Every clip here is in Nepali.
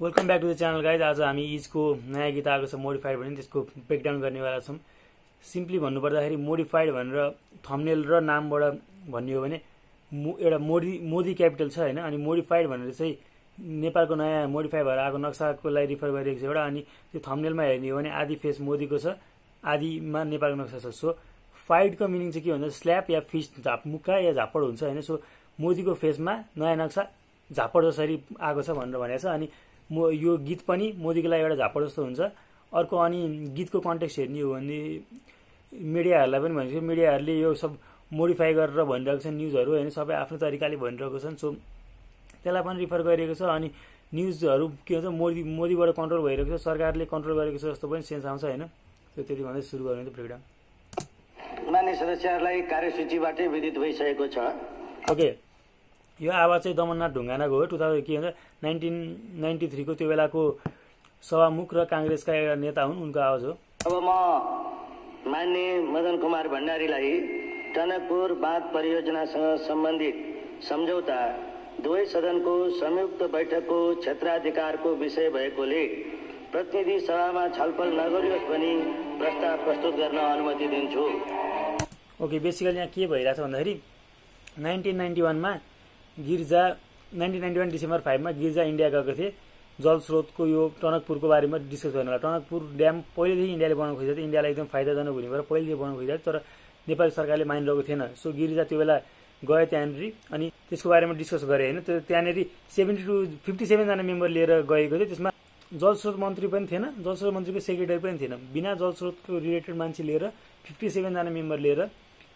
Welcome back to the channel guys. आज हामी इजको नयाँ गीत आएको छ मोडिफाइड भने त्यसको ब्रेकडाउन गर्नेवाला छौँ। सिम्पली भन्नुपर्दाखेरि मोडिफाइड भनेर थम्बनेल र नामबाट भन्ने हो भने एउटा मोदी क्यापिटल छ होइन, अनि मोडिफाइड भनेर चाहिँ नेपालको नयाँ मोडिफाई भएर आएको नक्साकोलाई रिफर गरिएको छ एउटा। अनि त्यो थम्बनेलमा हेर्ने हो भने आधी फेस मोदीको छ, आधीमा नेपालको नक्सा छ। सो फाइडको मिनिङ चाहिँ के भन्छ, स्ल्याप या फिस्ट, मुक्का या झापड हुन्छ होइन। सो मोदीको फेसमा नयाँ नक्सा झापड जसरी आएको छ भनेर भनेको छ। अनि यो गीत पनि मोदीको लागि एउटा झापड जस्तो हुन्छ। अर्को अनि गीतको कन्टेक्स्ट हेर्ने हो भने मिडियाहरूलाई पनि भनेको मिडियाहरूले यो सब मोडिफाई गरेर भनिरहेको छ न्युजहरू होइन, सबै आफ्नो तरिकाले भनिरहेको छन्। सो त्यसलाई पनि रिफर गरिएको छ। अनि न्युजहरू के हुन्छ मोदीबाट कन्ट्रोल भइरहेको छ, सरकारले कन्ट्रोल गरेको छ जस्तो पनि सेन्स आउँछ होइन। त्यो त्यति भन्दै सुरु गर्ने त ब्रेकडाउन। मान्य सदस्यहरूलाई कार्यसूचीबाटै विदित भइसकेको छ। ओके, यो आवाज चाहिँ दमननाथ ढुङ्गानाको हो। 1993 को त्यो बेलाको सभामुख र काङ्ग्रेसका एउटा नेता हुन्, उनको आवाज हो। अब म मान्य मदन कुमार भण्डारीलाई टनकपुर बाँध परियोजनासँग सम्बन्धित सम्झौता दुवै सदनको संयुक्त बैठकको क्षेत्राधिकारको विषय भएकोले प्रतिनिधि सभामा छलफल नगरियोस् भनी प्रस्ताव प्रस्तुत गर्न अनुमति दिन्छु। ओके, बेसिकली यहाँ के भइरहेछ भन्दाखेरि 1991 डिसेम्बर 5 मा गिर्जा इन्डिया गएको थिए जलस्रोतको यो टनकपुरको बारेमा डिस्कस गर्नलाई। टनकपुर ड्याम पहिलेदेखि इन्डियाले बनाउनु खोजेको थियो, इन्डियालाई एकदम फाइदाजनक हुने भएर पहिलेदेखि बनाउनु खोजेको थियो, तर नेपाली सरकारले मानिरहेको थिएन। सो गिर्जा त्यो बेला गयो त्यहाँनिर अनि त्यसको बारेमा डिस्कस गरे होइन। त्यो त्यहाँनिर 57 जना मेम्बर लिएर गएको थियो। त्यसमा जलस्रोत मन्त्री पनि थिएन, जलस्रोत मन्त्रीको सेक्रेटरी पनि थिएन। बिना जलस्रोतको रिलेटेड मान्छे लिएर 57 जना मेम्बर लिएर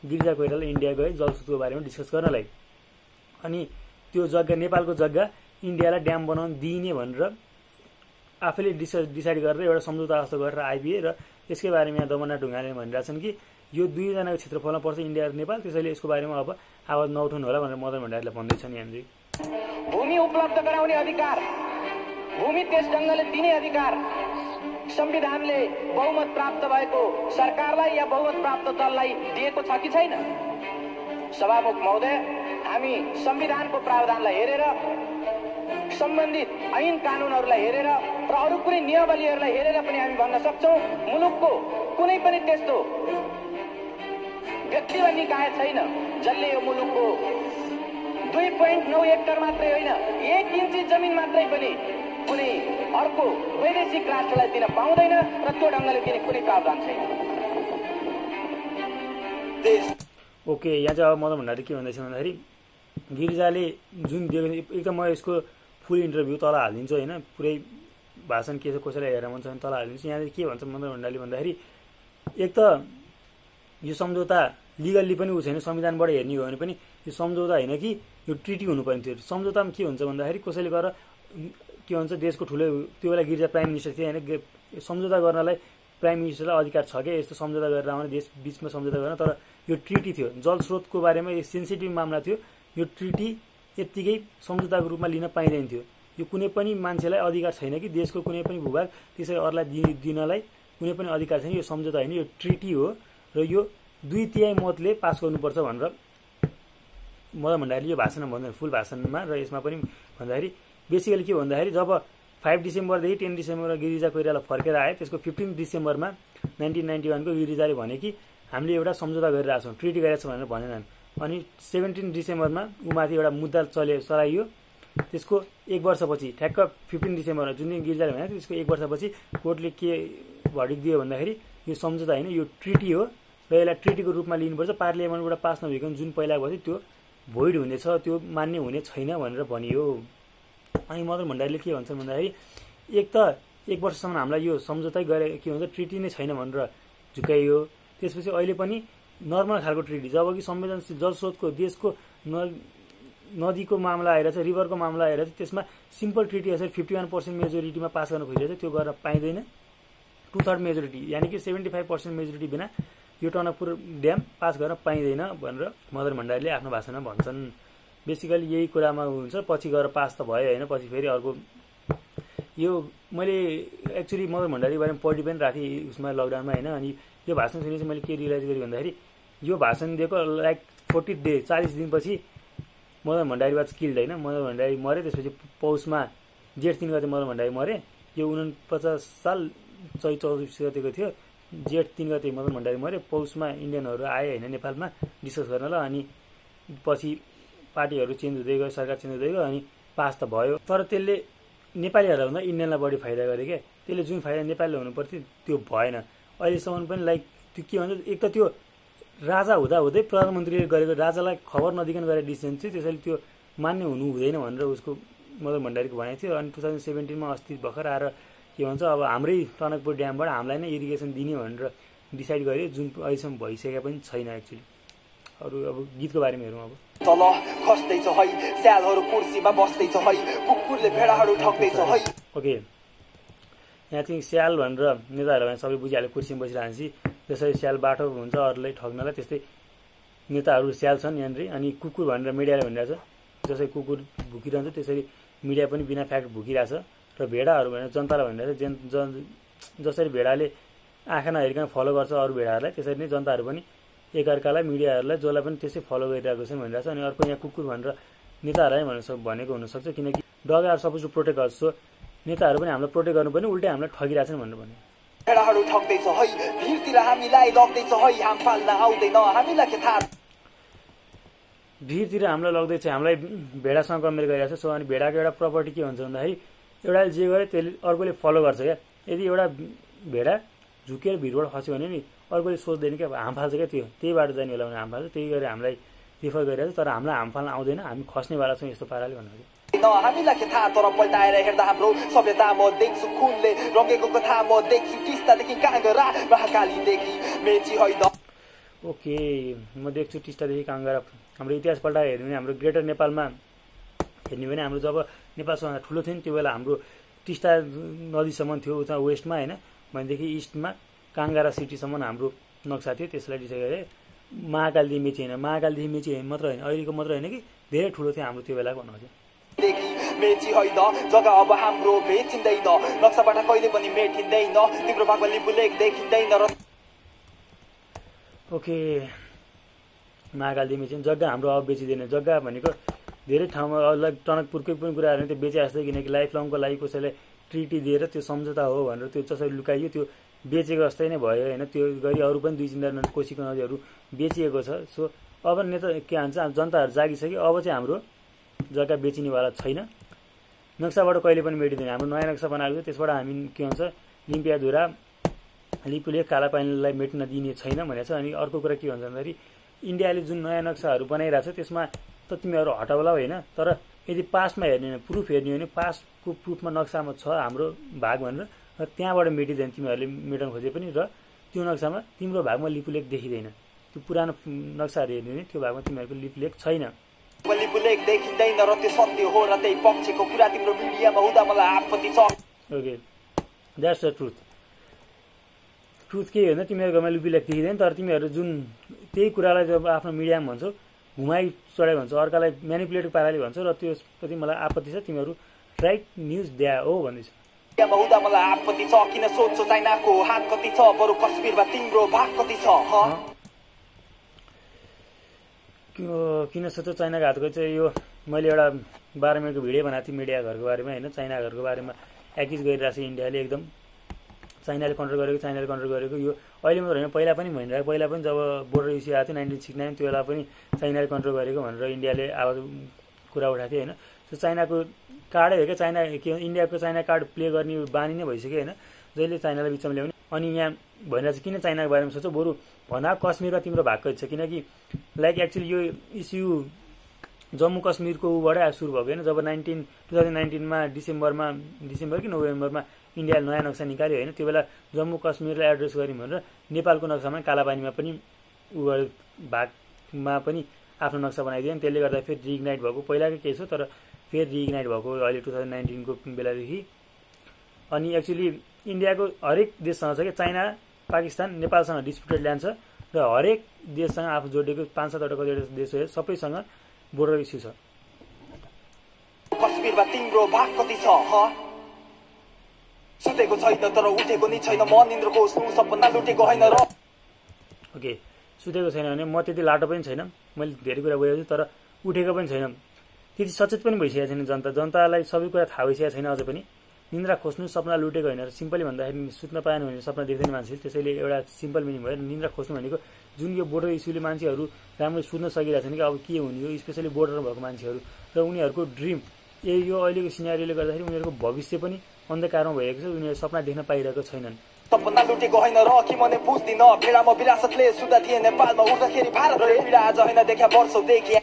गिर्जा कोइराला इन्डिया गए जलस्रोतको बारेमा डिस्कस गर्नलाई। अनि त्यो जग्गा नेपालको जग्गा इन्डियालाई ड्याम बनाउन दिइने भनेर आफैले डिसाइड गरेर एउटा सम्झौता जस्तो गरेर आइपुगे। र यसकै बारेमा यहाँ दमननाथ ढुङ्गाले भनिरहेछन् कि यो दुईजनाको क्षेत्रफलमा पर्छ इन्डिया र नेपाल, त्यसैले यसको बारेमा अब आवाज नउठाउनु होला भनेर मदन भण्डारीले भन्दैछन्। यहाँनिर भूमि उपलब्ध गराउने अधिकार, भूमि त्यस ढङ्गले दिने अधिकार संविधानले बहुमत प्राप्त भएको सरकारलाई या बहुमत प्राप्त दललाई दिएको छ कि छैन? सभामुख महोदय, हामी संविधानको प्रावधानलाई हेरेर, सम्बन्धित ऐन कानुनहरूलाई हेरेर र अरू कुनै नियमावलीहरूलाई हेरेर पनि हामी भन्न सक्छौँ मुलुकको कुनै पनि त्यस्तो व्यक्ति वा निकाय छैन जसले यो मुलुकको 2.9 हेक्टर मात्रै होइन 1 इन्ची जमिन मात्रै पनि कुनै अर्को वैदेशिक राष्ट्रलाई दिन पाउँदैन र त्यो ढङ्गले दिने कुनै प्रावधान छैन। ओके, यहाँ चाहिँ अब मदन भण्डारी के भन्दैछ भन्दाखेरि गिरिजाले जुन दिएको, एकदम म यसको फुल इन्टरभ्यू तल हालिदिन्छु होइन, पुरै भाषण के छ कसैलाई हेरेर मन छ भने तल हालिदिन्छु। यहाँ चाहिँ के भन्छ मदन भण्डारीले भन्दाखेरि एक त यो सम्झौता लिगल्ली पनि ऊ छैन, संविधानबाट हेर्ने हो भने पनि यो सम्झौता होइन कि यो ट्रिटी हुनुपर्ने थियो। सम्झौतामा के हुन्छ भन्दाखेरि कसैले गरेर के भन्छ देशको ठुलो त्यो बेला गिर्जा प्राइम मिनिस्टर थिए होइन, सम्झौता गर्नलाई प्राइम मिनिस्टरलाई अधिकार छ क्या यस्तो सम्झौता गरेर आउने, देश बिचमा सम्झौता गर्न। तर यो ट्रिटी थियो, जलस्रोतको बारेमा यो सेन्सिटिभ मामला थियो। यो ट्रिटी यत्तिकै सम्झौताको रूपमा लिन पाइँदैन थियो। यो कुनै पनि मान्छेलाई अधिकार छैन कि देशको कुनै पनि भूभाग त्यसरी अरूलाई दिनलाई कुनै पनि अधिकार छैन। यो सम्झौता होइन, यो ट्रिटी हो र यो 2/3 मतले पास गर्नुपर्छ भनेर मदन भण्डारीले यो भाषणमा भन्दैन, फुल भाषणमा। र यसमा पनि भन्दाखेरि बेसिकली के भन्दाखेरि जब 5 डिसेम्बरदेखि 10 डिसेम्बरमा गिरिजा कोइराला फर्केर आए, त्यसको 15 डिसेम्बरमा 1991 को गिरिजाले भने कि हामीले एउटा सम्झौता गरिरहेको छौँ, ट्रिटी गरिरहेको छौँ भनेर भनेनन्। अनि 17 डिसेम्बरमा उमाथि एउटा मुद्दा चलाइयो। त्यसको 1 वर्षपछि ठ्याक्क 15 डिसेम्बरमा जुन दिन गिरिजाले भने त्यसको 1 वर्षपछि कोर्टले के भर्डिक्ट दियो भन्दाखेरि यो सम्झौता होइन, यो ट्रिटी हो र यसलाई ट्रिटीको रूपमा लिनुपर्छ। पार्लियामेन्टबाट पास नभइकन जुन पहिलाको थियो त्यो भोइड हुनेछ, त्यो मान्य हुने छैन भनेर भनियो। अनि मदन भण्डारीले के भन्छन् भन्दाखेरि एक त 1 वर्षसम्म हामीलाई यो सम्झौतै गरे के भन्छ ट्रिटी नै छैन भनेर झुकाइयो। त्यसपछि अहिले पनि नर्मल खालको ट्रिटी, जबकि संवेदनशील जलस्रोतको देशको नदीको मामला आइरहेछ, रिभरको मामला आइरहेछ, त्यसमा सिम्पल ट्रिटी यसरी 51% मेजोरिटीमा पास गर्न खोजिरहेछ, त्यो गर्न पाइँदैन। 2/3 मेजोरिटी यानि कि 75% मेजोरिटी बिना यो टनकपुर ड्याम पास गर्न पाइँदैन भनेर मदन भण्डारीले आफ्नो भाषणमा भन्छन्। बेसिकली यही कुरामा हुन्छ, पछि गएर पास त भयो होइन, पछि फेरि अर्को यो मैले एक्चुअली मदन भण्डारीको बारेमा पढि पनि राखेँ उसमा लकडाउनमा होइन। अनि यो भाषण सुनेपछि मैले के रियलाइज गरेँ भन्दाखेरि यो भाषण दिएको लाइक 40 दिन पछि मदन भण्डारी वाज किल्ड होइन, मदन भण्डारी मऱ्यो। त्यसपछि पौषमा जेठ 3 गते मदन भण्डारी मरे। यो 49 साल चैत 24 गतेको थियो। जेठ 3 गते मदन भण्डारी मरे। पौषमा इन्डियनहरू आए होइन नेपालमा डिस्कस गर्नलाई। अनि पछि पार्टीहरू चेन्ज हुँदै गयो, सरकार चेन्ज हुँदै गयो, अनि पास त भयो। तर त्यसले नेपालीहरूलाई इन्डियनलाई बढी फाइदा गरे क्या। त्यसले जुन फाइदा नेपालीले हुनुपर्थ्यो त्यो भएन अहिलेसम्म पनि। लाइक त्यो के भन्छ, एक त त्यो राजा हुँदै प्रधानमन्त्रीले गरेको, राजालाई खबर नदिकन गरेर डिसिजन थियो, त्यसैले त्यो मान्य हुनु हुँदैन भनेर उसको मदन भण्डारीको भनाइ थियो। अनि 2017 मा अस्ति भर्खर आएर के भन्छ, अब हाम्रै टनकपुर ड्यामबाट हामीलाई नै इरिगेसन दिने भनेर डिसाइड गर्यो, जुन अहिलेसम्म भइसकेको पनि छैन एक्चुअली। अरू अब गीतको बारेमा हेरौँ। अब तल खस्दैछ है, स्यालहरू कुर्सीमा बस्दैछ है, कुकुरले भेडाहरू ठग्दैछ है। ओके, यहाँ चाहिँ स्याल भनेर नेताहरू सबै बुझिहाल्यो, कुर्सीमा बसिरहन्छ। जसरी स्याल बाटो हुन्छ अरूलाई ठग्नलाई, त्यस्तै नेताहरू स्याल छन् यहाँनिर। अनि कुकुर भनेर मिडियाले भनिरहेछ, जसरी कुकुर भुकिरहन्छ त्यसरी मिडिया पनि बिना फ्याक्ट भुकिरहेछ। र भेडाहरू भनेर जनतालाई भनिरहेछ, जसरी भेडाले आँखा नहेरिकन फलो गर्छ अरू भेडाहरूलाई, त्यसरी नै जनताहरू पनि एकअर्कालाई, मिडियाहरूलाई, जसलाई पनि त्यसै फलो गरिरहेको छन् भनिरहेछ। अनि अर्को यहाँ कुकुर भनेर नेताहरूलाई भनेको हुनसक्छ, किनकि dog are suppose to protect us. So नेताहरू पनि हामीलाई प्रोटेक्ट गर्नुपर्ने, उल्टै हामीलाई ठगिरहेछन् भनेर भने। भेडाहरू ठग्दैछ है, भिरतिर हामीलाई लग्दैछ है, हाम फाल्न आउँदैन हामीलाई के थाहा। भिरतिर हामीलाई लग्दैछ, हामीलाई भेडासँग कम्पेयर गरिरहेछ। सो अनि भेडाको एउटा प्रपर्टी के हुन्छ भन्दाखेरि, एउटाले जे गरे त्यसले अर्कोले फलो गर्छ क्या। यदि एउटा भेडा झुकेर भिरबाट खस्यो भने नि अर्कोले सोच्दैन क्या, हाम फाल्छ क्या, त्यही बाटो जाने होला भने हाम फाल्छ। त्यही गरेर हामीलाई रिफर गरिरहेछ, तर हामीलाई हाम फाल्न आउँदैन, हामी खस्नेवाला छौँ यस्तो पाराले भन्नु। हामीलाई के थाहा, तर पल्टाएर हेर्दा हाम्रो सभ्यता म देख्छु खुनले रङ्गेको कथा, म देख्छु टिस्टादेखि काँगरा, महाकालीदेखि मेची होइन। ओके, म देख्छु टिस्टादेखि काँगरा। हाम्रो इतिहास पल्टाएर हेर्ने भने हाम्रो ग्रेटर नेपालमा हेर्ने भने हाम्रो जब नेपालसँग ठुलो थियो नि, त्यो बेला हाम्रो टिस्टा नदीसम्म थियो उता वेस्टमा होइन, भनेदेखि इस्टमा काँगरा सिटीसम्म हाम्रो नक्सा थियो। त्यसलाई डिसाइड गरे महाकालदेखि मेची होइन, महाकालदेखि मेची मात्र होइन, अहिलेको मात्र होइन कि धेरै ठुलो थियो हाम्रो त्यो बेला भन्नु थियो। मेची होइन जग्गा अब हाम्रो बेचिँदैन, नक्साबाट कहिले पनि मेटिँदैन, तिम्रो भागमा लिपुलेख देखिँदैन। ओके, महाकालदेखि मेची जग्गा हाम्रो अब बेचिँदैन। जग्गा भनेको धेरै ठाउँमा टनकपुरकै पनि कुराहरू त्यो बेचे जस्तै, किनकि लाइफ लङको लागि कसैलाई ट्रिटी दिएर त्यो सम्झौता हो भनेर त्यो जसरी लुकाइयो त्यो बेचेको जस्तै नै भयो होइन। त्यो गरी अरू पनि 2-3 कोसीको नदीहरू बेचिएको छ। सो अब नेता के भन्छ, जनताहरू जागिसक्यो, अब चाहिँ हाम्रो जग्गा बेचिनेवाला छैन। नक्साबाट कहिले पनि मेटिँदैन। हाम्रो नयाँ नक्सा बनाएको थियो, त्यसबाट हामी के भन्छ लिम्पियाधुरा, लिपुलेख, कालापानीलाई मेट्न दिने छैन भनेको छ। अनि अर्को कुरा के भन्छ भन्दाखेरि, इन्डियाले जुन नयाँ नक्साहरू बनाइरहेको छ त्यसमा त तिमीहरू हटाउला होइन, तर यदि पासमा हेर्ने हो भने, प्रुफ हेर्ने हो भने पासको प्रुफमा नक्सामा छ हाम्रो भाग भनेर, र त्यहाँबाट मेटिँदैन तिमीहरूले मेटाउन खोजे पनि। र त्यो नक्सामा तिम्रो भागमा लिपुलेख देखिँदैन। त्यो पुरानो नक्साहरू हेर्ने भने त्यो भागमा तिमीहरूको लिपुलेख छैन। लिपुलेख देखिँदैन र त्यो सत्य हो र त्यही पक्षको कुरा तिम्रो मिडियामा हुँदा मलाई आपत्ति छ। Okay, that's the truth. Truth के होइन, तिमीहरूकोमा लिपुलेख देखिँदैन, तर तिमीहरू जुन त्यही कुरालाई जब आफ्नो मिडियामा भन्छौ, घुमाइ चढाइ भन्छौ, अर्कालाई म्यानिपुलेटिभ पाराले भन्छौ, र त्यसप्रति मलाई आपत्ति छ। तिमीहरू राइट न्युज द्या हो भन्दैछ। हुँदा मलाई आपत्ति छ, किन सोध्छौ चाइनाको हात कति छ, बरु कश्मीरमा तिम्रो भाग कति छ। किन सोध्छौ चाइनाको हात कति छ, यो मैले एउटा 12 मिनटको भिडियो बनाएको थिएँ मिडिया घरको बारेमा होइन। चाइना घरको बारेमा एक्युज गरिरहेको छ इन्डियाले, एकदम चाइनाले कन्ट्रोल गरेको। यो अहिले मात्र होइन, पहिला पनि भनिरहेको। पहिला पनि जब बोर्डर इस्यु आएको थियो 1969, त्यो बेला पनि चाइनाले कन्ट्रोल गरेको भनेर इन्डियाले आवाज कुरा उठाएको थियो होइन। सो चाइनाको कार्डै हो क्या, चाइना के इन्डियाको चाइना कार्ड प्ले गर्ने बानी नै भइसक्यो होइन, जहिले चाइनालाई बिचमा ल्याउने। अनि यहाँ भनिरहेको छ किन चाइनाको बारेमा सोच्छौ, बरु भन्दा कश्मीरमा तिम्रो भाग कति छ, किनकि लाइक एक्चुअली यो इस्यु जम्मू कश्मीरको उबाट सुरु भएको होइन। जब 2019मा डिसेम्बर कि नोभेम्बरमा इन्डियाले नयाँ नक्सा निकाल्यो होइन, त्यो बेला जम्मू कश्मीरलाई एड्रेस गऱ्यौँ भनेर नेपालको नक्सामा कालापानीमा पनि भागमा पनि आफ्नो नक्सा बनाइदियो। त्यसले गर्दा फेरि रिइग्नाइट भएको, पहिलाकै केस हो तर फेरि रिइग्नाइट भएको अहिले 2019को बेलादेखि। अनि एक्चुअली इन्डियाको हरेक देशसँग छ कि चाइना, पाकिस्तान, नेपालसँग डिस्प्युटेड ल्यान्ड छ, र हरेक देशसँग आफू जोडिएको 5-7वटा कतिवटा देश हो, सबैसँग बोर्डर इस्यु छ। कश्मीरमा तिम्रो भाग कति छ, सुतेको छैन तर उठेको नि छैन, म निन्द्रको सपना लुटेको होइन र। ओके, सुतेको छैन भने म त्यति लाटो पनि छैन, मैले धेरै कुरा बुझेको छु, तर उठेको पनि छैन। त्यति सचेत पनि भइसकेको छैन जनतालाई सबै कुरा थाहा भइसकेको छैन अझै पनि। निन्द्रा खोज्नु सपना लुटेको होइन, सिम्पली भन्दाखेरि सुत्न पाएन भने सपना देख्दैन मान्छेले, त्यसैले एउटा सिम्पल मिनिङ भयो। निन्द्रा खोज्नु भनेको जुन यो बोर्डर इस्युले मान्छेहरू राम्रो सुत्न सकिरहेको छैन कि अब के हुने हो, स्पेसली बोर्डरमा भएको मान्छेहरू र उनीहरूको ड्रिम यो अहिलेको सिनारीले गर्दाखेरि उनीहरूको भविष्य पनि अन्धकारमा भएको छ, उनीहरू सपना देख्न पाइरहेको छैनन्। सपना लुटेको होइन र कि मने बुझ्दिन भेडामा विरासतले सुत्दा थिए नेपालमा उड्दाखेरि भारतले पीडा आज होइन देखा वर्षौंदेखि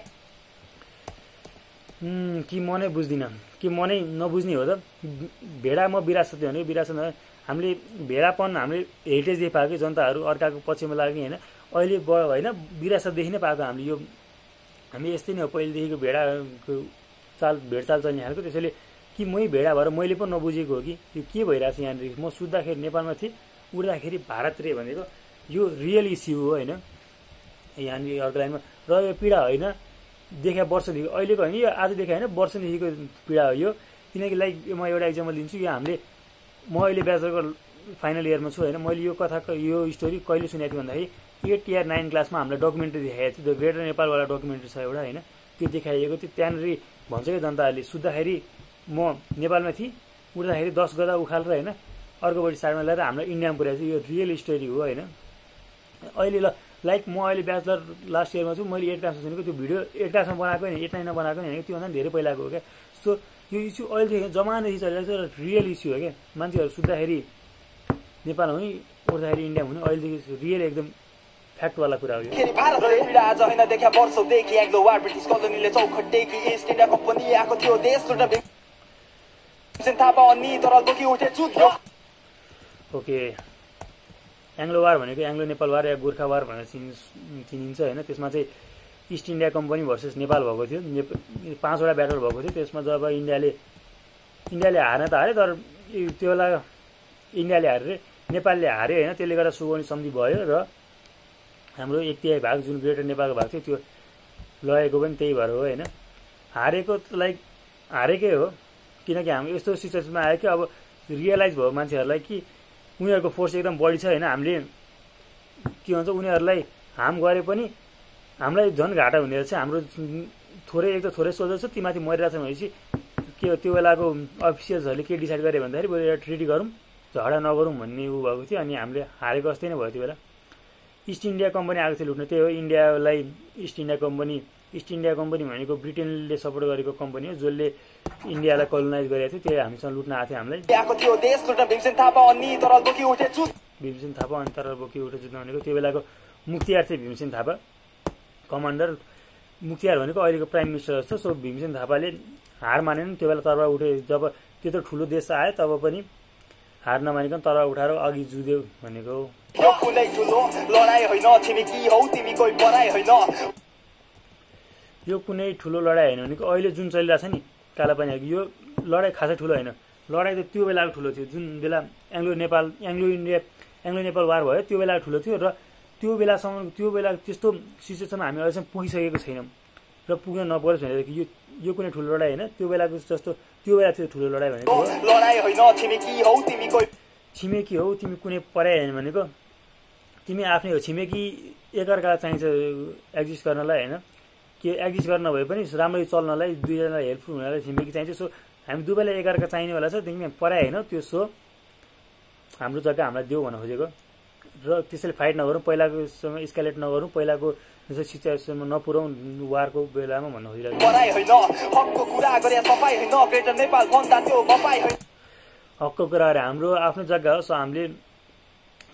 कि मनै बुझ्दिनँ कि मनै नबुझ्ने हो त। भेडा म विरासत भने विरासत हामीले भेडापन हामीले हेरिटेजदेखि पाएको जनताहरू अर्काको पछिमा लाग्ने होइन, अहिले होइन विरासतदेखि नै पाएको हामीले यो हामी यस्तै नै हो पहिलेदेखिको भेडाको भेडचाल चल्ने खालको। त्यसैले कि मै भेडा भएर मैले पनि नबुझेको हो कि यो के भइरहेको छ यहाँनिर। म सुत्दाखेरि नेपालमा थिएँ, उड्दाखेरि भारत रे भनेको यो रियल इस्यु हो होइन यहाँनिर अर्को लाइनमा। र यो पीडा होइन देखा वर्षदेखि अहिलेको होइन, यो आज देखा होइन वर्षदेखिको पीडा हो यो। किनकि लाइक म एउटा इक्जाम्पल दिन्छु, यो हामीले म अहिले ब्याचलरको फाइनल इयरमा छु होइन, मैले यो कथाको यो स्टोरी कहिले सुनेको थिएँ भन्दाखेरि 8 या 9 क्लासमा हामीलाई डकुमेन्ट्री देखाएको थियो, द ग्रेटर नेपालवाला डकुमेन्ट्री छ एउटा होइन, त्यो देखाइएको थियो। त्यहाँनिर भन्छ कि जनताहरूले सुत्दाखेरि म नेपालमा थिएँ, उड्दाखेरि 10 गदा उखालेर होइन अर्कोपट्टि साइडमा ल्याएर हामीलाई इन्डियामा पुऱ्याएको थियो। यो रियल स्टोरी हो होइन। अहिले लाइक म अहिले ब्याचलर लास्ट इयरमा छु, मैले 8 क्लासमा सुनेको त्यो भिडियो 8 क्लासमा बनाएको होइन, 8 9मा बनाएको होइन, त्योभन्दा धेरै पहिलाको हो क्या। सो यो इस्यु अहिलेदेखि जमानादेखि चलिरहेको छ र रियल इस्यु हो क्या। मान्छेहरू सुत्दाखेरि नेपाल हुने उड्दाखेरि इन्डिया हुने अहिलेदेखि रियल एकदम फ्याक्टवाला कुरा हो यो। भारतले पीडा आज होइन देखा वर्षौंदेखि एङ्ग्लो वार ब्रिटिस कलोनीले चौखट टेकी इस्ट इन्डिया कम्पनी आएको थियो देश लुट्न थापा अनि तर बोकी उठे जुद्ध। ओके, एङ्ग्लो वार भनेको एङ्ग्लो नेपाल वार या गोर्खा वार भनेर चिनिन्छ होइन। त्यसमा चाहिँ east India company versus Nepal भएको थियो, 5वटा ब्याटल भएको थियो। त्यसमा जब इन्डियाले हार्न त हार्यो, तर त्यो बेला इन्डियाले हारेर नेपालले हार्यो होइन, त्यसले गर्दा सुगौली सन्धि भयो र हाम्रो 1/3 भाग जुन ग्रेटर नेपालको भाग थियो त्यो लगेको पनि त्यही भएर हो होइन। हारेको लाइक हारेकै हो, किनकि हाम्रो यस्तो सिचुएसनमा आयो कि अब रियलाइज भयो मान्छेहरूलाई कि उनीहरूको फोर्स एकदम बढी छ होइन। हामीले के भन्छ उनीहरूलाई हार्म गरे पनि हामीलाई झन् घाटा हुने रहेछ। हाम्रो थोरै एक त थोरै सोल्जर छ, तीमाथि मरिरहेछन् भनेपछि के त्यो बेलाको अफिसियल्सहरूले के डिसाइड गरे भन्दाखेरि बरु एउटा ट्रिटी गरौँ, झगडा नगरौँ भन्ने ऊ भएको थियो। अनि हामीले हारेको जस्तै नै भयो त्यो बेला। इस्ट इन्डिया कम्पनी आएको थियो लुट्न, त्यही हो इन्डियालाई इस्ट इन्डिया कम्पनी भनेको ब्रिटेनले सपोर्ट गरेको कम्पनी हो, जसले इन्डियालाई कलोनाइज गरेको थियो। त्यही हामीसँग लुट्न आएको थियो हामीलाई। भीमसेन थापा अनि तरल बोकी उठे जुत्न भनेको त्यो बेलाको मुख्तियार थियो भीमसेन थापा, कमान्डर। मुख्तियार भनेको अहिलेको प्राइम मिनिस्टर जस्तो। सो भीमसेन थापाले हार मानेन, त्यो बेला तरबार उठे। जब त्यत्रो ठुलो देश आयो तब पनि हार नमानिकन तरबार उठाएर अघि जुध्यो भनेको हो। यो कुनै ठुलो लडाई होइन छिमेकी हौ तिमी कोही पराई होइन। यो कुनै ठुलो लडाई होइन भनेको अहिले जुन चलिरहेछ नि कालापानी, यो लडाई खासै ठुलो होइन। लडाई त त्यो बेलाको ठुलो थियो जुन बेला एङ्ग्लो नेपाल वार भयो, त्यो बेलाको ठुलो थियो। र त्यो बेला त्यस्तो सिचुएसनमा हामी अहिलेसम्म पुगिसकेको छैनौँ र पुग्न नपरोस् भनेर कि यो कुनै ठुलो लडाई होइन। त्यो बेलाको जस्तो त्यो बेला थियो ठुलो लडाई भनेको लडाई होइन छिमेकी हौ तिमी कोही तिमी कुनै पराई होइन भनेको तिमी आफ्नै हो। छिमेकी एकअर्का चाहिन्छ एक्जिस्ट गर्नलाई होइन, के एक्जिस्ट गर्न भए पनि राम्ररी चल्नलाई दुईजनालाई हेल्पफुल हुनलाई छिमेकी चाहिन्छ। सो हामी दुवैलाई एकअर्का चाहिनेवाला छ, त्यहाँदेखि पराई होइन त्यो। सो हाम्रो जग्गा हामीलाई देऊ भन्न खोजेको र त्यसैले फाइट नगरौँ, पहिलाकोसँग स्केलेट नगरौँ, पहिलाको जस्तो सिचुएसनमा नपुऱ्याउँ वारको बेलामा भन्न खोजिरहेको। हकको कुरा गरे हाम्रो आफ्नो जग्गा हो। सो हामीले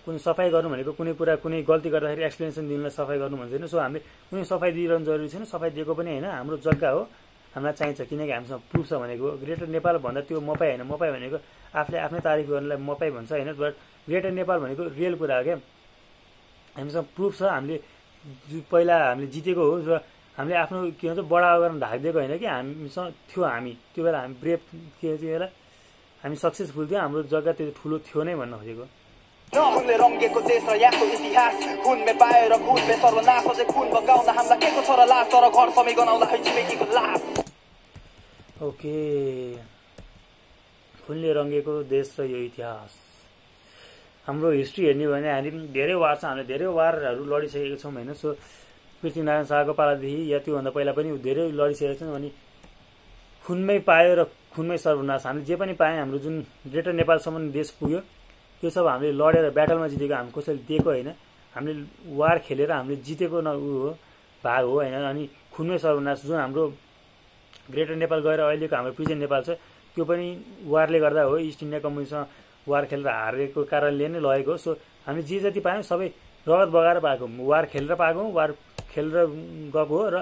कुनै सफाइ गर्नु भनेको कुनै कुरा कुनै गल्ती गर्दाखेरि एक्सप्लेनेसन दिनलाई सफाइ गर्नु भन्छ होइन। सो हामीले कुनै सफाइ दिइरहनु जरुरी छैन, सफाइ दिएको पनि होइन। हाम्रो जग्गा हो, हामीलाई चाहिन्छ, किनकि हामीसँग प्रुफ छ भनेको। ग्रेटर नेपाल भन्दा त्यो मपाई होइन, मपाई भनेको आफूले आफ्नै तारिफ गर्नलाई मपाई भन्छ होइन। बट ग्रेटर नेपाल भनेको रियल कुरा हो क्या। हामीसँग प्रुफ छ, हामीले पहिला हामीले जितेको हो र हामीले आफ्नो के भन्छ बढावा गर्न ढाकिदिएको होइन कि हामीसँग थियो। हामी त्यो बेला हामी ब्रेभ थियो, त्यो बेला हामी सक्सेसफुल थियो, हाम्रो जग्गा त्यो ठुलो थियो नै भन्न खोजेको। खुनले रङ्गेको देश र यहाँको इतिहास खुनले पाएर खुनले सर्वनाश अझै खुन बगाउन हामीलाई के को छ र लास तर घर सबै गनाउला है छिमेकीको लास। ओके, खुनले रङ्गेको देश र यो इतिहास। हाम्रो हिस्ट्री हेर्ने भने हामी धेरै वार छ, हामीले धेरै वारहरू लडिसकेका छौँ होइन। सो पृथ्वीनारायण शाहको पालादेखि या त्योभन्दा पहिला पनि धेरै लडिसकेका छौँ। अनि खुनमै पायो र खुनमै सर्वनाश। हामीले जे पनि पायौँ, हाम्रो जुन ग्रेटर नेपालसम्म देश पुग्यो त्यो सब हामीले लडेर ब्याटलमा जितेको, हामी कसैले दिएको होइन। हामीले वार खेलेर हामीले जितेको न ऊ हो भाग हो होइन। अनि खुनमै सर्वनाश जुन हाम्रो ग्रेटर नेपाल गएर अहिलेको हाम्रो प्रेजेन्ट नेपाल छ त्यो पनि वारले गर्दा हो, इस्ट इन्डिया कम्पनीसँग वार खेलेर हारेको कारणले नै लगेको हो। सो हामीले जे जति पायौँ सबै रगत बगाएर पाएको, वार खेलेर पाएको, वार खेलेर गएको हो। र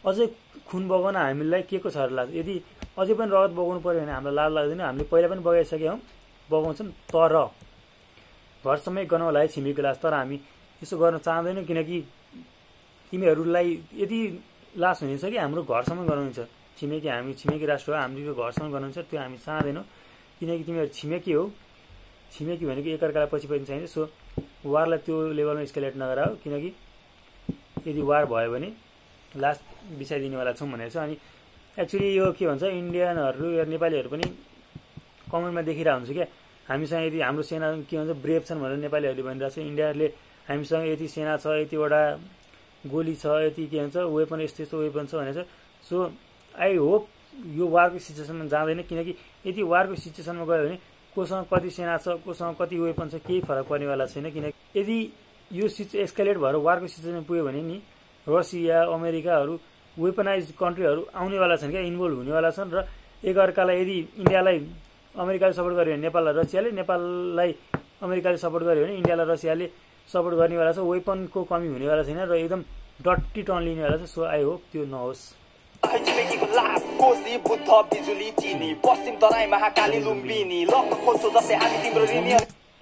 अझै खुन बगाउन हामीलाई के को छ र लाज? यदि अझै पनि रगत बगाउनु पऱ्यो भने हामीलाई लाज लाग्दैन। हामीले पहिला पनि बगाइसकेका हौँ, बगाउँछौँ, तर घरसम्मै गनाउला है छिमेकीको लाज। तर हामी यसो गर्न चाहँदैनौँ, किनकि तिमीहरूलाई यदि लाज हुनेछ कि हाम्रो घरसम्म गनाउनु छ। छिमेकी, हामी छिमेकी राष्ट्र हो, हाम्रो घरसम्म गनाउनु छ, त्यो हामी चाहँदैनौँ। किनकि तिमीहरू छिमेकी हो, छिमेकी भनेको एकअर्कालाई पछि पनि चाहिन्छ। सो वारलाई त्यो लेभलमा स्केलेट नगराऊ, किनकि यदि वार भयो भने लास्ट बिसाइदिनेवाला छौँ भनेको छ। अनि एक्चुअली यो के भन्छ, इन्डियनहरू या नेपालीहरू पनि कमेन्टमा देखिरहेको हुन्छ क्या, हामीसँग यदि हाम्रो सेना के भन्छ ब्रेभ छन् भनेर नेपालीहरूले भनिरहेको छ। इन्डियाले हामीसँग यति सेना छ, यतिवटा गोली छ, यति के भन्छ वेपन, यस्तो यस्तो वेपन छ भनेको छ। सो आई होप यो वारको सिचुएसनमा जाँदैन, किनकि यदि वारको सिचुएसनमा गयो भने कोसँग कति सेना छ, कोसँग कति वेपन छ, केही फरक पर्नेवाला छैन। किनकि यदि यो एस्केलेट भएर वारको सिचुएसनमा पुग्यो भने नि रसिया, अमेरिकाहरू, वेपनाइज कन्ट्रीहरू आउनेवाला छन् क्या, इन्भल्भ हुनेवाला छन्। र एकअर्कालाई यदि इन्डियालाई अमेरिकाले सपोर्ट गर्यो भने नेपाललाई रसियाले, नेपाललाई अमेरिकाले सपोर्ट गर्यो भने इन्डियालाई रसियाले सपोर्ट गर्नेवाला छ। वेपनको कमी हुनेवाला छैन र एकदम डट्टी टर्न लिनेवाला छ। सो आई होप त्यो नहोस्। छिमेकीको लास कोशी बुद्ध बिजुली चिनी पश्चिम तराई महाकाली लुम्बिनी लक्क खोज्छौ जस्तै हामी तिम्रो ऋणी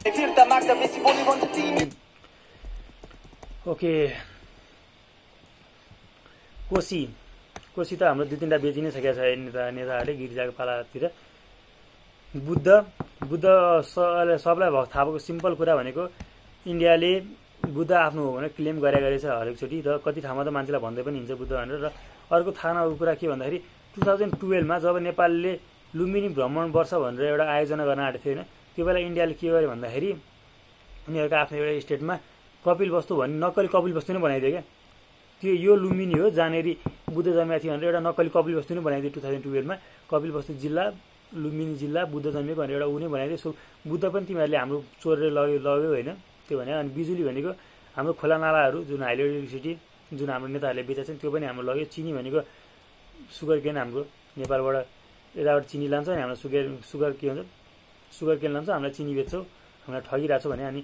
फिर्ता माग्छ बेसी बोली भन्छ तिमी। ओके, कोशी त हाम्रो 2-3 बेचि नै सकेको छ नेताहरूले गिरिजाको पालातिर। बुद्ध सबलाई थाहा भएको सिम्पल कुरा भनेको इन्डियाले बुद्ध आफ्नो हो भनेर क्लेम गरेछ हरेकचोटि, र कति ठाउँमा त मान्छेलाई भन्दै पनि हिँड्छ बुद्ध भनेर। र अर्को थाहा नभएको कुरा के भन्दाखेरि 2012 जब नेपालले लुम्बिनी भ्रमण वर्ष भनेर एउटा आयोजना गर्न आँटेको थियो होइन, त्यो बेला इन्डियाले के गर्यो भन्दाखेरि उनीहरूको आफ्नो एउटा स्टेटमा कपिलवस्तु भन्ने नक्कली कपिलवस्तु नै बनाइदियो क्या। त्यो यो लुम्बिनी हो जहाँनिर बुद्ध जन्मेको थियो भनेर एउटा नक्कली कपिलवस्तु नै बनाइदियो 2012 कपिलवस्तु जिल्ला, लुम्बिनी जिल्ला बुद्ध जन्मेको भनेर एउटा ऊ नै बनाइदियो। सो बुद्ध पनि तिमीहरूले हाम्रो चोरेर लग्यो होइन, त्यो भने। अनि बिजुली भनेको हाम्रो खोला नालाहरू जुन हाइड्रो इलेक्ट्रिसिटी जुन हाम्रो नेताहरूले बेचेको छन् त्यो पनि हाम्रो लग्यो। चिनी भनेको सुगर केन हाम्रो नेपालबाट यताबाट चिनी लान्छ अनि हाम्रो सुगर के हुन्छ सुगर केन लान्छ, हामीलाई चिनी बेच्छौँ, हामीलाई ठगिरहेको छ भने। अनि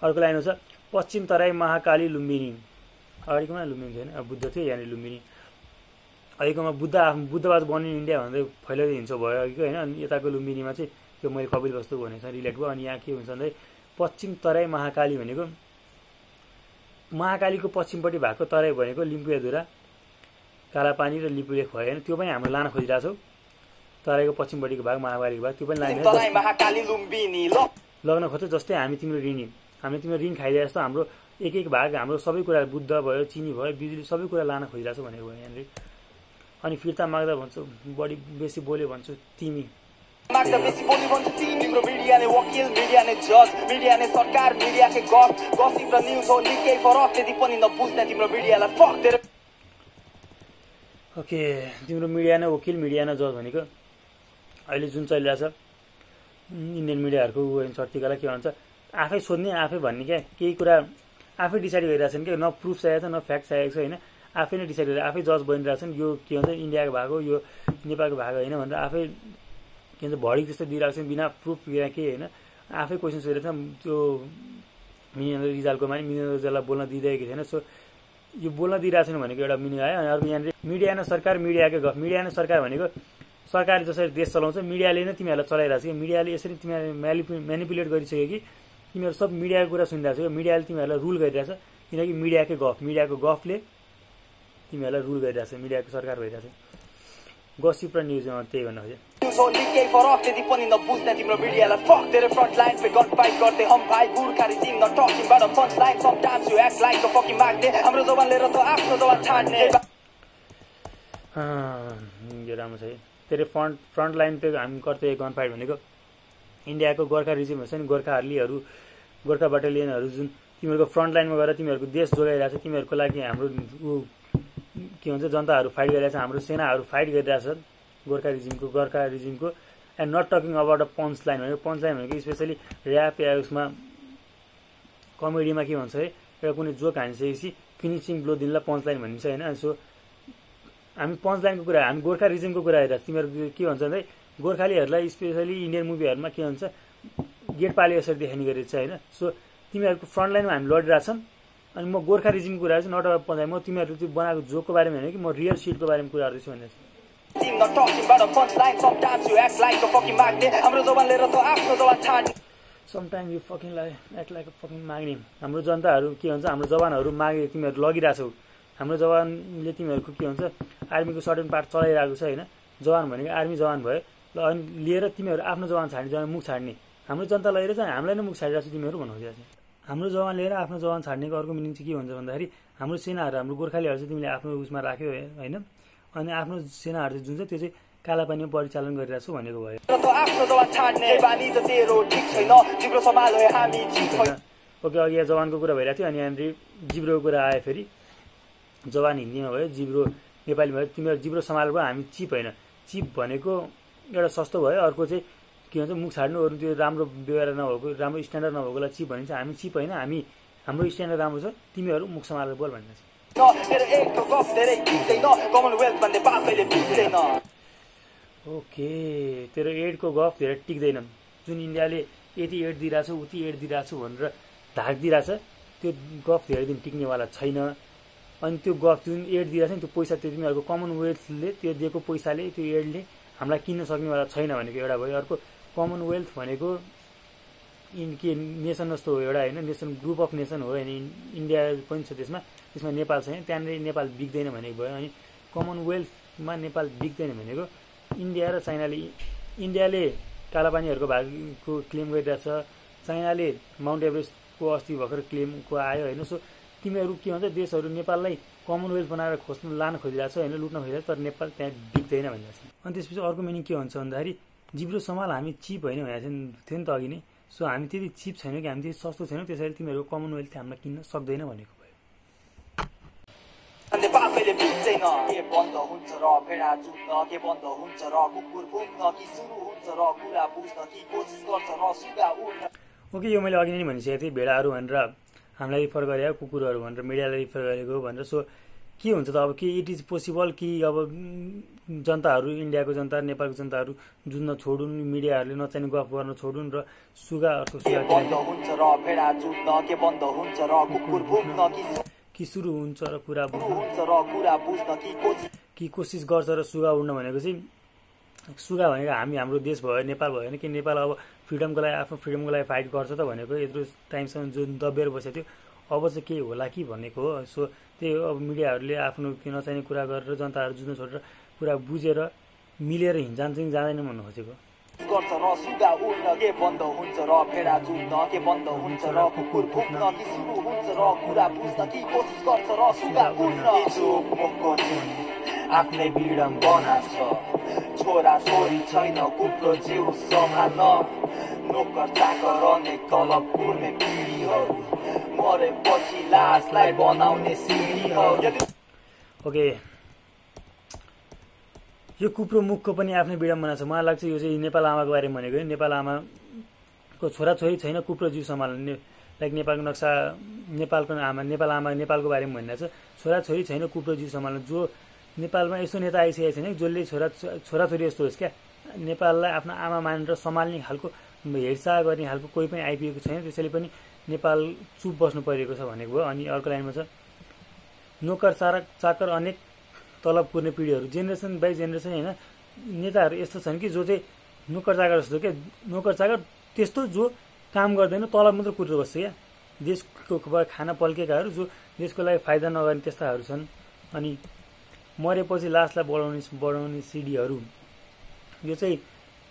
अर्को लाइन छ पश्चिम तराई महाकाली लुम्बिनी, अगाडिकोमा लुम्बिनी थिएन, अब बुद्ध थियो यहाँनिर लुम्बिनी, अहिलेकोमा बुद्धवाज बन्ने इन्डिया भन्दै फैलाउँदै हिँड्छ भयो अघिको होइन। अनि यताको लुम्बिनीमा चाहिँ त्यो मैले कपिल वस्तु भनेको रिलेट भयो। अनि यहाँ के हुन्छ भन्दाखेरि पश्चिम तराई महाकाली भनेको महाकालीको पश्चिमपट्टि भएको तराई भनेको लिम्पुयाधुरा, कालापानी र लिपुलेख भयो होइन, त्यो पनि हाम्रो लान खोजिरहेको छौँ। तराईको पश्चिमपट्टिको भाग महाकालीको भाग त्यो पनि लग्न खोज्छ। जस्तै हामी तिम्रो ऋणी, हामीले तिम्रो ऋण खाइदिए जस्तो हाम्रो एक भाग हाम्रो सबै कुरा बुद्ध भयो, चिनी भयो, बिजुली सबै कुरा लान खोजिरहेको छ भनेको यहाँनिर। अनि फिर्ता माग्दा भन्छु बढी बेसी बोल्यो भन्छु तिमी माग्दा बेसी बोली भन्छ तिम्रो मिडिया ने वकिल, मिडिया ने जज, मिडिया ने सरकार, मिडिया के गसिप र न्यूज हो निकै फरक, त्यति पनि नबुझ्ने तिम्रो मिडियालाई फक दिएर। ओके, तिम्रो मिडिया ने वकिल, मिडिया ने जज भनेको अहिले जुन चलिरहेछ इन्डियन मिडियाहरूको चर्तिकालाई के भन्छ आफै सोध्ने आफै भन्ने क्या, केही कुरा आफै डिसाइड गरिरहेछन् क्या, न प्रुफ चाहिएको छ न फ्याक्ट चाहिएको छ होइन, आफै नै डिसाइड गरेर आफै जज बनिरहेछन्। यो के भन्छ इन्डियाको भाग हो, यो नेपालको भाग होइन भनेर आफै के भन्छ भडी जस्तो दिइरहेको छ बिना प्रुफ बिना केही होइन, आफै क्वेसन सोधिरहेको छ। त्यो मिनेन्द्र रिजालकोमा मिनेन्द्र रिजाललाई बोल्न दिइरहेको थिएन। सो यो बोल्न दिइरहेको छैन भनेको एउटा मिनिङ आयो। अनि अर्को यहाँनिर मिडिया न सरकार, मिडियाकै गफ, मिडिया न सरकार भनेको सरकारले जसरी देश चलाउँछ मिडियाले नै तिमीहरूलाई चलाइरहेको छ कि, मिडियाले यसरी तिमीहरूले म्यानिपुलेट गरिसक्यो कि तिमीहरू सब मिडियाको कुरा सुनिरहेको छ, मिडियाले तिमीहरूलाई रुल गरिरहेछ, किनकि मिडियाकै गफ, मिडियाको गफले तिमीहरूलाई रुल गरिरहेछ, मिडियाको सरकार भइरहेछ। गसिप र न्युजमा त्यही भन्न खोजेँ। निकै फरक, त्यति पनि नबुझ्ने तिम्रो मिडियालाई फक दिएर फ्रन्ट लाइन पे गन फाइट गर्दै हम भाइ गुर्खा रिजिम न टकिङ बाट punch line sometimes you act like a fucking माग्ने हाम्रो जवान लिएर त आफ्नो जवान छाड्ने। यो राम्रो छ है। तेरे फ्रन्ट लाइन पे हामी गर्दै गन फाइट भनेको इन्डियाको गोर्खा रिजिमहरू छ नि, गोर्खाहरूले गोर्खा बटालियनहरू जुन तिमीहरूको फ्रन्ट लाइनमा गएर तिमीहरूको देश जोगाइरहेछ, तिमीहरूको लागि हाम्रो के भन्छ जनताहरू फाइट गरिरहेछ, हाम्रो सेनाहरू फाइट गरिरहेछ, गोर्खा रिजिमको and not talking about a punch line भनेको स्पेसली ऱ्याप या उसमा कमेडीमा के भन्छ है एउटा कुनै जोक हानिसकेपछि फिनिसिङ ब्लो दिनलाई पन्च लाइन भनिन्छ होइन। सो हामी पन्च लाइनको कुरा हामी गोर्खा रिजिमको कुरा हेरेर तिमीहरू के भन्छ भने गोर्खालीहरूलाई स्पेसली इन्डियन मुभीहरूमा के भन्छ गेट पाले यसरी देखाउने गरेको छ होइन। सो तिमीहरूको फ्रन्ट लाइनमा हामी लडिरहेछौँ अनि म गोर्खा रिजिमको कुरा चाहिँ नट अबाउट पन्च लाइन, म तिमीहरू त्यो बनाएको जोकको बारेमा होइन कि म रियल सिटको बारेमा कुरा गर्दैछु भनेर sometime you fucking act like a fucking माग्ने हाम्रो जनताहरू के भन्छ हाम्रो जवानहरू मागे तिमीहरू लगिरहेछौ। हाम्रो जवानले तिमीहरूको के भन्छ आर्मीको सर्टेन पार्ट चलाइरहेको छ होइन। जवान भनेको आर्मी जवान भयो ल अनि लिएर तिमीहरू आफ्नो जवान छाड्ने मुख छाड्ने हाम्रो जनता लिएर चाहिँ हामीलाई नै मुख छाडिरहेको छ तिमीहरू भन्नुहुँदै छ। हाम्रो जवान लिएर आफ्नो जवान छाड्नेको अर्को मिनिङ चाहिँ के हुन्छ भन्दाखेरि हाम्रो सेनाहरू हाम्रो गोर्खालीहरू चाहिँ तिमीले आफ्नो उसमा राख्यो होइन अनि आफ्नो सेनाहरू चाहिँ जुन चाहिँ त्यो चाहिँ कालापानीमा परिचालन गरिरहेको छु भनेको भयो। ओके अघि यहाँ जवानको कुरा भइरहेको थियो अनि यहाँनिर जिब्रोको कुरा आयो फेरि जवान हिन्दीमा भयो जिब्रो नेपाली भयो। तिमीहरू जिब्रो सम्हाल भयो हामी चिप होइन। चिप भनेको एउटा सस्तो भयो अर्को चाहिँ के भन्छ मुख छाड्नु अरू त्यो राम्रो व्यवहार नभएको राम्रो स्ट्यान्डर्ड नभएकोलाई चिप भनिन्छ। हामी चिप होइन हामी हाम्रो स्ट्यान्डर्ड राम्रो छ तिमीहरू मुख सम्हालेर बोल भनिन्छ। ओके तेरो एडको गफ धेरै टिक्दैन जुन इन्डियाले यति एड दिइरहेछ उति एड दिइरहेछु भनेर धाक दिइरहेछ त्यो गफ धेरै दिन टिक्नेवाला छैन। अनि त्यो गफ जुन एड दिइरहेछ नि त्यो पैसा त्यो तिमीहरूको कमनवेल्थले त्यो दिएको पैसाले त्यो एडले हामीलाई किन्न सक्नेवाला छैन भनेको एउटा भयो। अर्को कमनवेल्थ भनेको के नेसन जस्तो हो एउटा होइन नेसन ग्रुप अफ नेसन हो होइन। इन्डिया पनि छ त्यसमा नेपाल छैन त्यहाँनिर नेपाल बिग्दैन भनेको भयो। अनि कमनवेल्थमा नेपाल बिग्दैन भनेको इन्डिया र चाइनाले इन्डियाले कालापानीहरूको भागको क्लेम गरिरहेछ चाइनाले माउन्ट एभरेस्टको अस्ति भर्खर क्लेमको आयो होइन। सो तिमीहरू के भन्छ देशहरू नेपाललाई कमनवेल्थ बनाएर लान खोजिरहेको छ होइन लुट्न खोजिरहेको तर नेपाल त्यहाँ बिग्दैन भनिरहेको छ। अनि त्यसपछि अर्को मिनिङ के भन्छ भन्दाखेरि जिब्रो सम्हाल हामी चिप होइन भनेको थियो नि त अघि नै। सो हामी त्यति चिप छैनौँ कि हामी त्यति सस्तो छैनौँ त्यसैले तिमीहरूको कमनवेल्थ हामीलाई किन्न सक्दैन भनेको भयो। ओके यो मैले अघि नै भनिसकेको थिएँ भेडाहरू भनेर हामीलाई रिफर गरेको कुकुरहरू भनेर मिडियालाई रिफर गरेको भनेर। सो के हुन्छ त अब के इट इज पोसिबल कि अब जनताहरू इन्डियाको जनता नेपालको जनताहरू जुझ्न छोडुन् मिडियाहरूले नचाहिने गफ गर्न छोडुन् र सुगा कि सुरु हुन्छ र कुरा कि कोसिस गर्छ र सुगा उड्न भनेको चाहिँ सुगा भनेको हामी हाम्रो देश भयो नेपाल भयो भने कि नेपाल अब फ्रिडमको लागि आफ्नो फ्रिडमको लागि फाइट गर्छ त भनेको यत्रो टाइमसम्म जुन दबिएर बसेको थियो अब चाहिँ केही होला कि भनेको हो। सो त्यही हो अब मिडियाहरूले आफ्नो नचाहिने कुरा गरेर जनताहरू जुझ्न छोडेर कुरा बुझेर मिलेर जान्छ कि जाँदैन भन्नु खोजेको। आफ्नै विडम्बना छ छोरा छोरी छैन कुप्रो जिउ सम्हाल्न नोकर चाकर अनेक तलब पुर्ने पिँढीहरू मरेपछि लासलाई बनाउने सिँढीहरू। ओके यो कुप्रो मुखको पनि आफ्नै विडम्बना छ। मलाई लाग्छ यो चाहिँ नेपाल आमाको बारेमा भनेको नेपाल आमाको छोराछोरी छैन कुप्रो जिउ सम्हाल्ने लाइक नेपालको नक्सा नेपालको आमा नेपालको बारेमा भनिरहेको छ छोराछोरी छैन कुप्रो जिउ सम्हाल्ने। जो नेपालमा यस्तो नेता आइसकेको छैन जसले छोराछोरी यस्तो होस् क्या नेपाललाई आफ्नो आमा मानेर सम्हाल्ने खालको हेरचाह गर्ने खालको कोही पनि आइपुगेको छैन त्यसैले पनि नेपाल चुप बस्नु परेको छ भनेको भयो। अनि अर्को लाइनमा छ नोकर चाकर अनेक तलब पुर्ने पिँढीहरू जेनेरेसन बाई जेनेरेसन होइन नेताहरू यस्तो छन् कि जो चाहिँ नोकर चाकर जस्तो क्या नोकर चाकर त्यस्तो जो काम गर्दैन तलब मात्र कुरेर बस्छ क्या देशको खाना पल्केकाहरू जो देशको लागि फाइदा नगर्ने त्यस्ताहरू छन्। अनि मरेपछि लासलाई बढाउने सिडीहरू यो चाहिँ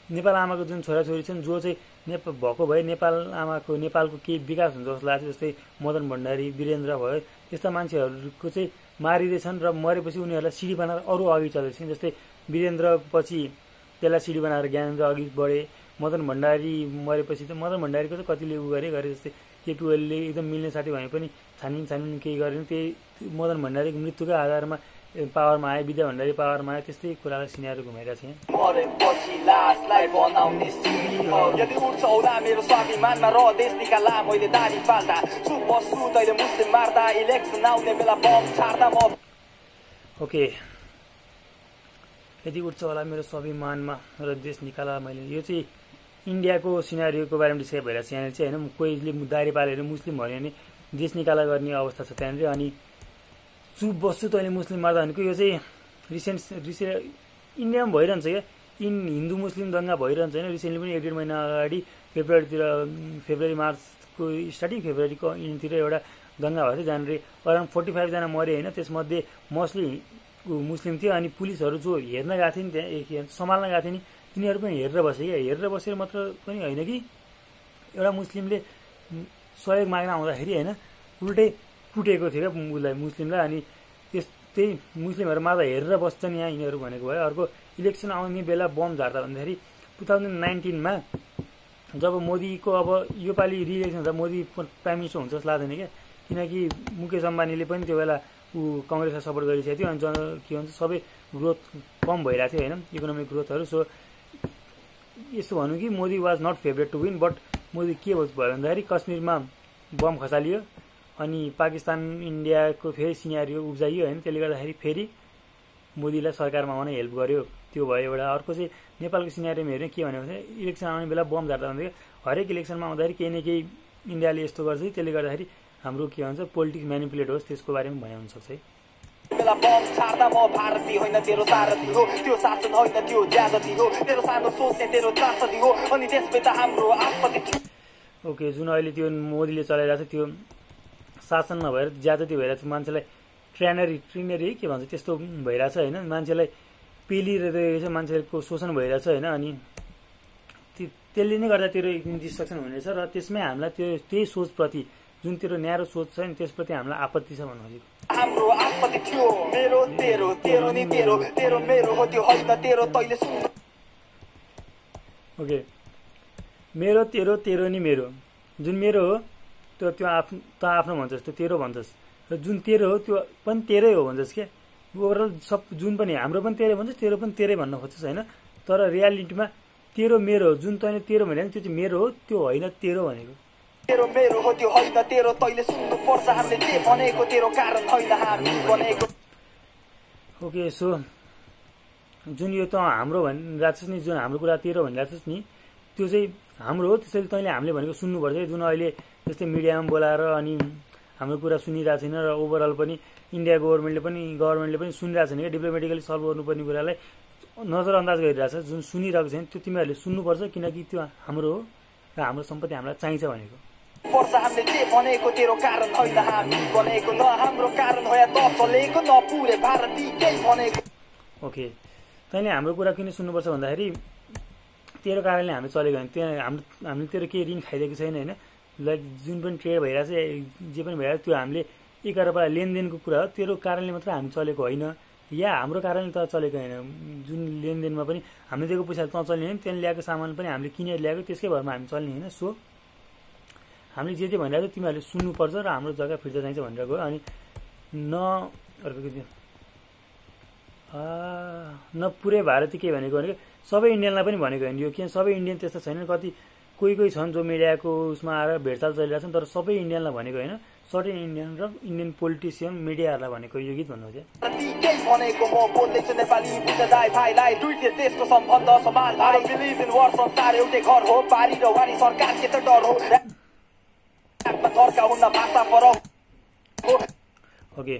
नेपाल आमाको जुन छोराछोरी छन् जो चाहिँ भएको भए नेपालको केही विकास हुन्छ जस्तो लाग्छ। जस्तै मदन भण्डारी वीरेन्द्र भयो त्यस्ता मान्छेहरूको चाहिँ मारिँदैछन् र मरेपछि उनीहरूलाई सिडी बनाएर अरू अघि चल्दैछन्। जस्तै वीरेन्द्र पछि त्यसलाई सिडी बनाएर ज्ञानेन्द्र अघि बढे मदन भण्डारी मरेपछि त मदन भण्डारीको चाहिँ कतिले गरे जस्तै केपी ओलीले एकदम मिल्ने साथी भए पनि छानिन केही गरेन त्यही मदन भण्डारीको मृत्युकै आधारमा पावरमा आयो, विद्या भण्डारी पावरमा आयो, त्यस्तै कुरालाई सिनेर घुमाइरहेको छ यहाँ। मरेपछि लासलाई बनाउने सिँढीहरू यदि उठ्छ होला मेरो स्वाभिमानमा र देश निकाला मैले दाढी पाल्दा चुप बस्छु तैले मुस्लिम मार्दा इलेक्सन आउने बेला बम छाड्दा म ओके, यदि उठ्छ होला मेरो स्वाभिमानमा र देश निकाला मैले, यो चाहिँ इन्डियाको सिनारीको बारेमा डिस्क्राइब भइरहेको छ यहाँनिर चाहिँ होइन। कोहीले दारी पालेर मुस्लिम भन्यो भने देश निकाला गर्ने अवस्था छ त्यहाँनिर। अनि चुप बस्छु तैँले मुस्लिम मार्दा भनेको यो चाहिँ रिसेन्ट इन्डियामा भइरहन्छ क्या, हिन्दू मुस्लिम दङ्गा भइरहन्छ होइन। रिसेन्टली पनि 1-1.5 महिना अगाडि फेब्रुअरी मार्चको स्टार्टिङ फेब्रुअरीको इन्डतिर एउटा दङ्गा भएको थियो जहाँनिर अराउन्ड 45 जना मरे होइन। त्यसमध्ये मोस्टली मुस्लिम थियो। अनि पुलिसहरू जो हेर्न गएको थियो नि त्यहाँ सम्हाल्न गएको थियो नि तिनीहरू पनि हेरेर बसे क्या। हेरेर बसेर मात्र पनि होइन कि एउटा मुस्लिमले सहयोग माग्न आउँदाखेरि होइन उल्टै कुटेको थियो क्या उसलाई मुस्लिमलाई। अनि त्यही मुस्लिमहरू मात्र हेरेर बस्छन् यहाँ यिनीहरू भनेको भयो। अर्को इलेक्सन आउने बेला बम झार्दा भन्दाखेरि 2019मा जब मोदीको अब योपालि रिइलेक्सन हुँदा मोदी प्राइम मिनिस्टर हुन्छ जस्तो लाग्दैन क्या, किनकि मुकेश अम्बानीले पनि त्यो बेला कङ्ग्रेसलाई सपोर्ट गरिसकेको थियो। अनि के भन्छ सबै ग्रोथ कम भइरहेको थियो होइन, इकोनोमिक ग्रोथहरू। सो यसो भनौँ कि Modi was not favourite to win, but Modi के भयो भन्दाखेरि कश्मीरमा बम खसालियो अनि पाकिस्तान इन्डियाको फेरि सिनारियो उब्जाइयो होइन। त्यसले गर्दाखेरि फेरि मोदीलाई सरकारमा आउन हेल्प गर्यो, त्यो भयो एउटा। अर्को चाहिँ नेपालको सिनारीमा हेऱ्यो के भन्यो भने इलेक्सन आउने बेला बम झार्दा भन्दाखेरि हरेक इलेक्सनमा आउँदाखेरि केही न केही इन्डियाले यस्तो गर्छ, त्यसले गर्दाखेरि हाम्रो के भन्छ पोलिटिक्स म्यानिपुलेट होस् त्यसको बारेमा भनाइ हुनसक्छ है। बेला बम छाड्दा म भारती होइन तेरो सारथी हो, त्यो शासन होइन त्यो ज्यादती हो, तेरो सानो सोच्ने तेरो त्रासदी हो, अनि त्यसपछि त हाम्रो आपत्ति थियो। ओके, जुन अहिले त्यो मोदीले चलाइरहेको छ त्यो शासन नभएर ज्यादती भइरहेको छ, मान्छेलाई ट्रेनरी के भन्छ त्यस्तो भइरहेछ होइन। मान्छेलाई पेलिरहेछ, मान्छेको शोषण भइरहेछ होइन। अनि त्यसले नै गर्दा तेरो डिस्ट्रक्सन हुनेछ र त्यसमै हामीलाई त्यही सोचप्रति जुन तेरो न्यारो सोच छ नि त्यसप्रति हामीलाई आपत्ति छ भन्नु खोजेको। हाम्रो आपत्ति थियो मेरो तेरो तेरो नि तेरो तेरो मेरो हो त्यो होइन तेरो तैले सुन्नु। ओके, मेरो तेरो तेरो नि मेरो, जुन मेरो हो त्यो त आफ्नो भन्छस्, त्यो तेरो भन्छस्, र जुन तेरो हो त्यो पनि तेरै हो भन्छस् क्या। ओभरअल सब जुन पनि हाम्रो पनि तेरै भन्छस्, तेरो पनि तेरै भन्न खोज्छस् होइन। तर रियालिटीमा तेरो मेरो हो, जुन तैँले तेरो भने त्यो चाहिँ मेरो हो, त्यो होइन तेरो भनेको। तेरो मेरो हो त्यो होइन तेरो तैले सुन्नु पर्छ, हामीले जे भनेको तेरो कारण होइन हामी भनेको। ओके, सो जुन यो त हाम्रो भनिरहेछस् नि, जुन हाम्रो कुरा तेरो भनिरहेछस् नि त्यो चाहिँ हाम्रो हो, त्यसैले तैँले हामीले भनेको सुन्नुपर्छ। जुन अहिले जस्तै मिडियामा बोलाएर अनि हाम्रो कुरा सुनिरहेको छैन र ओभरअल पनि इन्डिया गभर्मेन्टले पनि सुनिरहेको छैन क्या। डिप्लोमेटिकली सल्भ गर्नुपर्ने कुरालाई नजरअन्दाज गरिरहेछ। जुन सुनिरहेको छैन त्यो तिमीहरूले सुन्नुपर्छ, किनकि त्यो हाम्रो हो र हाम्रो सम्पत्ति हामीलाई चाहिन्छ भनेको। पर्छ हामीले जे भनेको तेरो कारण होइन हामी भनेको, न हाम्रो कारण हो या त चलेको न पुरै भारती केही भनेको। ओके, तैँले हाम्रो कुरा किन सुन्नुपर्छ भन्दाखेरि तेरो कारणले हामी चलेको होइन, त्यहाँ हामीले तेरो केही ऋण खाइदिएको छैन होइन। लाइक जुन पनि ट्रेड भइरहेछ जे पनि भइरहेछ त्यो हामीले एकअर्कालाई लेनदेनको कुरा हो, तेरो कारणले मात्र हामी चलेको होइन या हाम्रो कारणले त चलेको होइन। जुन लेनदेनमा पनि हामीले दिएको पैसा त चल्ने होइन, त्यहाँ ल्याएको सामान पनि हामीले किनेर ल्याएको, त्यसकै भरमा हामी चल्ने होइन। सो हामीले जे भनिरहेको छ तिमीहरूले सुन्नुपर्छ र हाम्रो जग्गा फिर्ता चाहिन्छ भनेर गयो। अनि न अर्को के थियो न पुरै भारती के भनेको सबै इन्डियनलाई पनि भनेको होइन यो, किन सबै इन्डियन त्यस्तो छैन। कति कोही छन् जो मिडियाको उसमा आएर भेटचाल चलिरहेछन्, तर सबै इन्डियनलाई भनेको होइन, सर्टेन इन्डियन र इन्डियन पोलिटिसियन मिडियाहरूलाई भनेको यो गीत भन्नु चाहिँ केही भनेको। म बोल्दैछु नेपाली बुझ्दै भाइलाई दुईटै देशको सम्बन्ध समान, आई बिलिभ इन वार, संसार एउटै घर हो, पारी र वाणी सरकार के त डर हो, थर्का हुन्न भाषा फरक हो। Okay,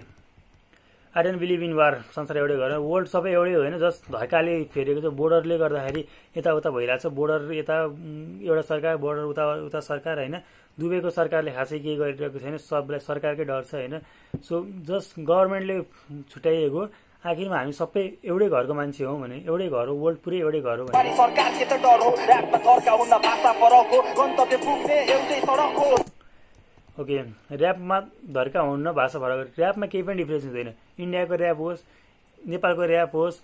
I don't believe in war, संसार एउटै घर, वर्ल्ड सबै एउटै होइन। जस्ट धक्काले फेरेको छ, बोर्डरले गर्दाखेरि यताउता भइरहेको छ। बोर्डर यता एउटा सरकार, बोर्डर उता सरकार होइन। दुबईको सरकारले खासै केही गरिरहेको छैन, सबलाई सरकारकै डर छ होइन। सो जस्ट गभर्मेन्टले छुट्याइएको, आखिरमा हामी सबै एउटै घरको मान्छे हौ भने एउटै घर हो, वर्ल्ड पुरै एउटै घर हो भने सरकार के त डर हो, र्यापमा थर्का हुन्न भाषा फरक हो, गन्तव्य पुग्ने एउटै सडक हो। ओके, ऱ्यापमा धर्का हुन्न भाषा फरक, ऱ्यापमा केही पनि डिफ्रेन्स हुँदैन। इन्डियाको ऱ्याप होस्, नेपालको ऱ्याप होस्,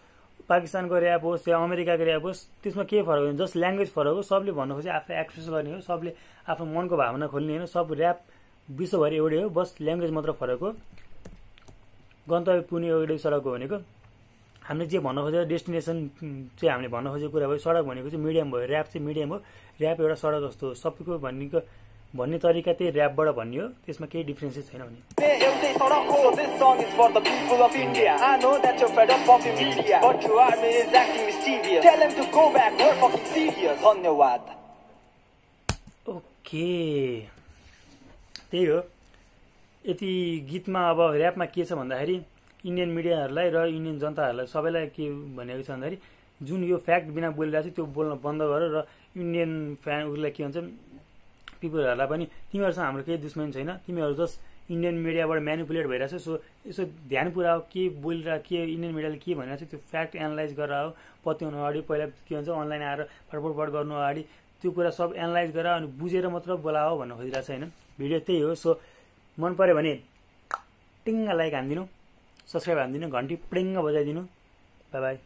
पाकिस्तानको ऱ्याप होस् या अमेरिकाको ऱ्याप होस्, त्यसमा केही फरक होइन। जस्ट ल्याङ्ग्वेज फरक हो। सबले भन्नु खोजे आफूले एक्सप्रेस गर्ने हो, सबले आफ्नो मनको भावना खोल्ने होइन। सब ऱ्याप विश्वभरि एउटै हो, बस ल्याङ्ग्वेज मात्र फरक हो। गन्तव्य पुग्ने एउटै सडक हो भनेको हामीले जे भन्न खोजेको डेस्टिनेसन चाहिँ हामीले भन्न खोजेको कुरा भयो। सडक भनेको चाहिँ मिडियम भयो, ऱ्याप चाहिँ मिडियम हो, ऱ्याप एउटा सडक जस्तो हो। सबैको भन्ने तरिका त्यही ऱ्यापबाट भन्ने हो, त्यसमा केही डिफ्रेन्सेस छैन भने। एउटै सडक हो, this song is for the people of India. I know that you're fed up of the media, but your army is acting mysterious. Tell them to go back, we're fucking serious. धन्यवाद। ओके, त्यही हो। यति गीतमा अब ऱ्यापमा के छ भन्दाखेरि इन्डियन मिडियाहरूलाई र इन्डियन जनताहरूलाई सबैलाई के भनेको छ भन्दाखेरि जुन यो फ्याक्ट बिना बोलिरहेको छ त्यो बोल्न बन्द गर र इन्डियन उसलाई के भन्छ पिपलहरूलाई पनि तिमीहरूसँग हाम्रो केही दुश्मनी छैन, तिमीहरू जस्ट इन्डियन मिडियाबाट म्यानिपुलेट भइरहेछ। सो यसो ध्यान पुऱ्याओ के बोलिरहेको, के इन्डियन मिडियाले के भनिरहेको छ त्यो फ्याक्ट एनालाइज गरेर आओ। पत्याउनु अगाडि पहिला के भन्छ अनलाइन आएर फटफट गर्नु अगाडि त्यो कुरा सब एनालाइज गरेर अनि बुझेर मात्र बोलाओ भन्न खोजिरहेको छ होइन। भिडियो त्यही हो। सो मन पर्यो भने टिङ्ग लाइक हानिदिनु, सब्सक्राइब हानिदिनु, घन्टी प्रिङ्ग बजाइदिनु। By by.